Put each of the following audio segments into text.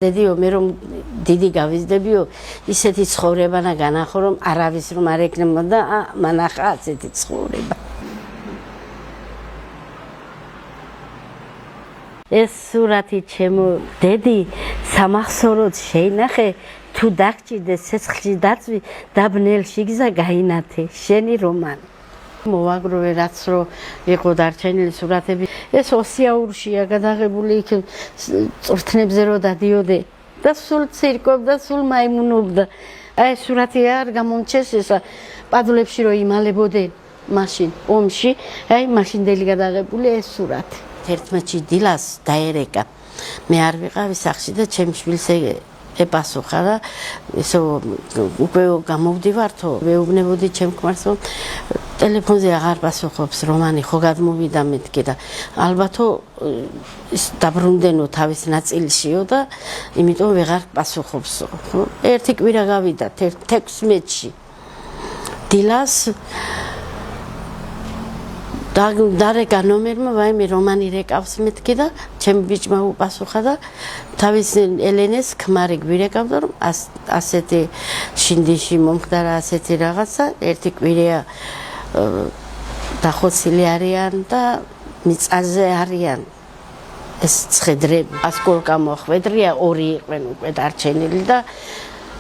დედიო მე რომ დიდი გავიზრდებიო ისეთი ცხოვრებანა განახო რომ არავის რომ არ ეკნებოდა მანახა ასეთი ცხოვრება ეს სურათი ჩემო დედი სამახსოვროდ შეინახე თუ დაგჭირდეს ცეცხლში დაწვი დაბნელში გზა გაინათე შენი რომანი მოვაგროვე რაც რო იყო დარჩენილი სურათები ეს ოსიაურშია გადაღებული იქ წვრთნებზე რო დადიოდე და სულ ცირკობდა სულ მაიმუნობდა აი სურათი არ გამომჩეს ესა პადლებში რო იმალებოდნენ მაშინ ომში აი მაშინდელი გადაღებული ეს სურათი 11 დილას დაერეკა მე არ ვიყავი სახში და ჩემ შვილს epasukha და ისო უკვე გამოვდივართო ვეუბნებოდი ჩემ ქმარს რომ ტელეფონზე აღარ პასუხობს რომანი ხო გადმოვიდა მეთქი და ალბათო ის დაბრუნდენო თავის ნაწილშიო და იმიტომ ვეღარ პასუხობს ხო ერთი კვირა გავიდა 16-ში დილას დარეკა ნომერმა ვაიმე რომანი რეკავს მეთქი და ჩემ ბიჭმა უპასუხა და თავის ელენეს ქმარი გვირეკავდა რომ ასეთი შინდიში მომხდარა ასეთი რაღაცა ერთი კვირია დახოცილი არიან და მიწაზე არიან ეს ცხედრები ასკოლკა მოხვედრია ორი იყვენ უკვე დარჩენილი და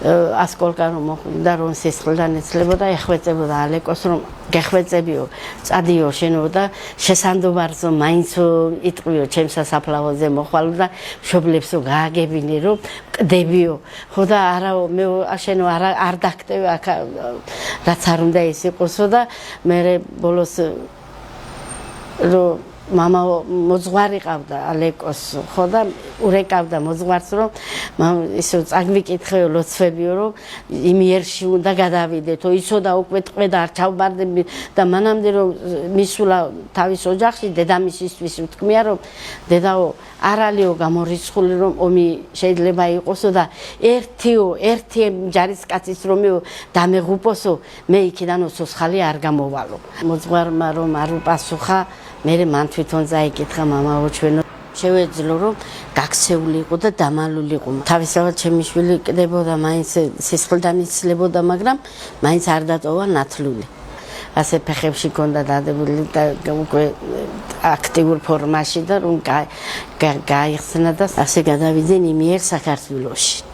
ასკოლკა რომ მოხვდა რომ სისხლიდან ეცლებოდა ეხვეწებოდა ალეკოს რომ გეხვეწებიო წადიო შენო და შესანდობარსო მაინცო იტყვიო ჩემს საფლავოზე მოხვალო და მშობლებსო გააგებინე რომ ყდებიო ხო და არა მე შენო არ დაგტევი აქ რაც არ უნდა ის იყოსო და მე ბოლოს რომ мама მოძღვარი ყავდა ალეკოს ხო და ურეკავდა მოძღვარს რომ ისო წაგვიკითხეო ლოცვებიო რომ იმიერში უნდა გადავიდეთო იცოდა უკვე ტყვედა არ ჩავბარდები და მანამდე რომ მისულა თავის ოჯახში დედამისისთვის უთქმია რომ დედაო არალიო გამორიცხული რომ ომი შეიძლება იყოსო და ერთი ჯარისკაცის რომეო დამეღუპოსო მე იქიდან ოცოცხალი არ გამოვალო მოძღვარმა რომ არ უპასუხა მე მან თვითონ წაიკითხა მამაო ჩვენო შევეძლო რომ გაქცეული იყო და დამალული იყო თავისთავად ჩემი შვილი კდებოდა მაინც სისხლიდან იცლებოდა მაგრამ მაინც არ დატოვა ნათლული ასე ფეხებში ქონდა დადებული და უკვე აქტიურ ფორმაში და რომ გაიხსნა და ასე გადავიდნენ იმიერ საქართველოში